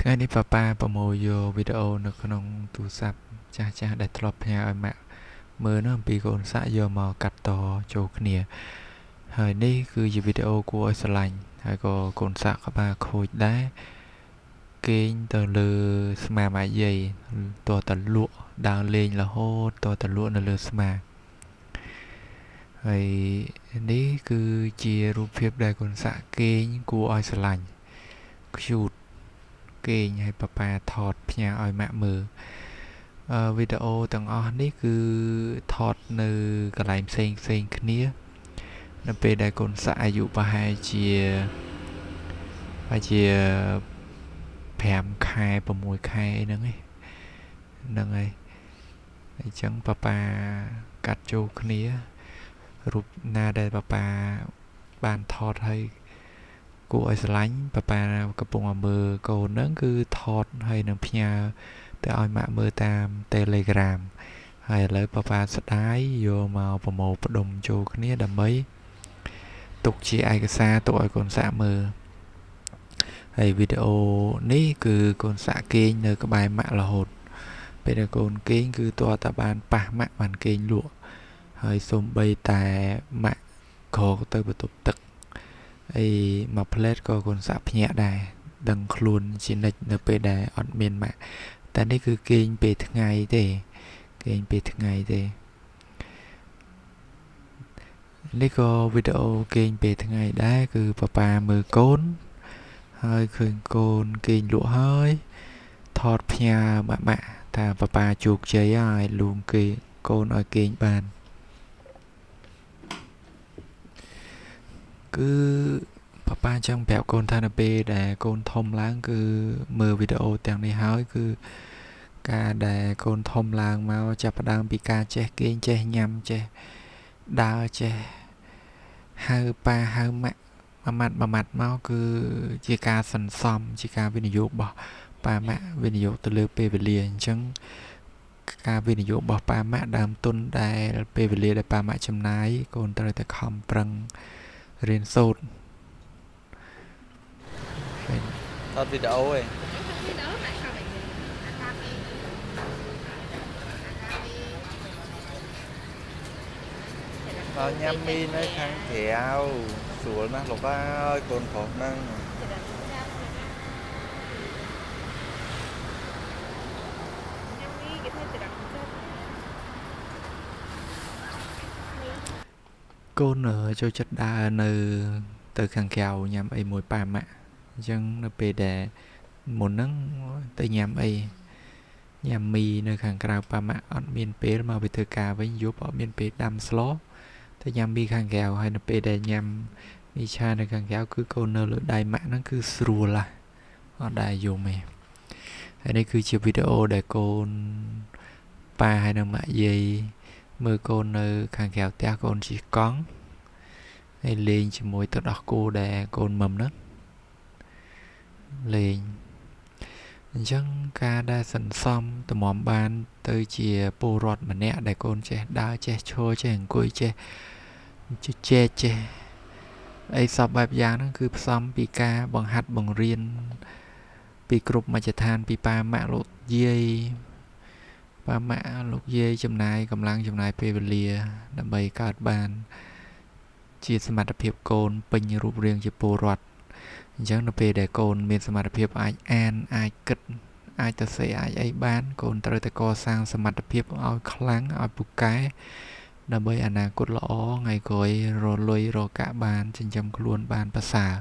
ថ្ងៃនេះប៉ាប៉ាប្រមូលយកវីដេអូនៅក្នុងទូរស័ព្ទចាស់ៗដែលធ្លាប់ផ្ញើឲ្យម៉ាក់មើលនោះអំពីកូនសាក់យកមកកាត់តចូលគ្នាហើយនេះគឺជាវីដេអូគួរឲ្យស្រឡាញ់ហើយក៏កូនសាក់ក្បាលខូចដែរគេងទៅលើស្មាម៉ាក់យាយតតលក់ដើរលេងរហូតតតលក់នៅលើស្មាហើយនេះគឺជារូបភាពដែលកូនសាក់គេងគួរឲ្យស្រឡាញ់ cute គេងឲ្យប៉ាប៉ាថតផ្ញើឲ្យម៉ាក់មើលវីដេអូទាំងអស់នេះគឺថតនៅកន្លែងផ្សេងគ្នានៅពេលដែលកូនសាក់អាយុប្រហែលជា5ខែ6ខែហ្នឹងហើយអញ្ចឹងប៉ាប៉ាកាត់ចូលគ្នារូបណាដែលប៉ាប៉ាបានថតឲ្យគួរឲ្យស្រឡាញ់ប៉ាប៉ាកំពុងមើលកូនហ្នឹងគឺថតហើយនឹងផ្ញើទៅឲ្យម៉ាក់មើលតាម Telegram ហើយឥឡូវប៉ាប៉ាស្ដាយយកមកប្រមូលផ្ដុំចូលគ្នាដើម្បីទុកជាឯកសារទុកឲ្យកូនសាក់មើលហើយវីដេអូនេះគឺកូនសាក់គេងនៅក្បែរម៉ាក់រហូតពេលដែលកូនគេងគឺតើតាបានប៉ះម៉ាក់បានគេងលក់ហើយសូម្បីតែម៉ាក់ក្រោកទៅបន្ទប់ទឹកអីមួយផ្លែតក៏កូនសាក់ភ្ញាក់ដែរដឹងខ្លួនជានិច្ចនៅពេលដែលអត់មានម៉ាក់តែនេះគឺគេងពេលថ្ងៃទេនេះក៏វីដេអូគេងពេលថ្ងៃដែរគឺប៉ាប៉ាមើលកូនហើយឃើញកូនគេងលក់ហើយថតផ្ញើម៉ាក់ថាប៉ាប៉ាជោគជ័យហើយលួងគេកូនឲ្យគេងបានគឺប៉ាប៉ាចង់ប្រាប់កូនថានៅពេលដែលកូនធំឡើងគឺមើលវីដេអូទាំងនេះហើយគឺការដែលកូនធំឡើងមកចាប់ផ្ដើមពីការចេះគេងចេះញ៉ាំចេះដើរចេះហៅប៉ាហៅម៉ាក់មួយម៉ាត់មកគឺជាការសន្សំជាការវិនិយោគរបស់ប៉ាម៉ាក់វិនិយោគទៅលើពេលវេលាអញ្ចឹងការវិនិយោគរបស់ប៉ាម៉ាក់ដើមទុនដែលពេលវេលាដែលប៉ាម៉ាក់ចំណាយកូនត្រូវតែខំប្រឹងរៀនសូត្រថតវីដេអូឯងដល់ញ៉ាំមីនៅខាងក្រៅស្រួលណាស់លោកអើយកូនប្រុសហ្នឹងកូនចូលចិត្តដើរនៅទៅខាងក្រៅញ៉ាំអីមួយប៉ាម៉ាក់អញ្ចឹងនៅពេលដែលមុនហ្នឹងទៅញ៉ាំមីនៅខាងក្រៅប៉ាម៉ាក់អត់មានពេលមកទៅធ្វើការវិញយប់អត់មានពេលដាំស្លទៅញ៉ាំមីខាងក្រៅហើយនៅពេលដែលញ៉ាំមីឆានៅខាងក្រៅគឺកូននៅលើដៃម៉ាក់ហ្នឹងគឺស្រួលឡាអត់ដែរយំទេហើយនេះគឺជាវីដេអូដែលកូនប៉ាហើយនឹងម៉ាក់យាយមើលកូននៅខាងក្រៅផ្ទះកូនជិះកង់ហើយលេងជាមួយទឹកដោះគោដែលកូនមុំហ្នឹងលេងអញ្ចឹងការដែលសន្សំតម្រាំបានទៅជាពលរដ្ឋម្នាក់ដែលកូនចេះដើរចេះឈរចេះអង្គុយចេះចេះអីសពបែបយ៉ាងហ្នឹងគឺផ្សំពីការបង្ហាត់បង្រៀនពីគ្រប់មជ្ឈដ្ឋានពីប៉ាម៉ាក់លោកយាយប៉ាម៉ាក់លោកយាយចំណាយកម្លាំងចំណាយពេលវេលាដើម្បីកើតបានជាសមត្ថភាពកូនពេញរូបរាងជាពលរដ្ឋអញ្ចឹងនៅពេលដែលកូនមានសមត្ថភាពអាចអានអាចគិតអាចទៅសេអាចអីបានកូនត្រូវតែកសាងសមត្ថភាពឲ្យខ្លាំងឲ្យពូកែដើម្បីអនាគតល្អថ្ងៃក្រោយរលុយរកកាក់បានចិញ្ចឹមខ្លួនបានប្រសើរ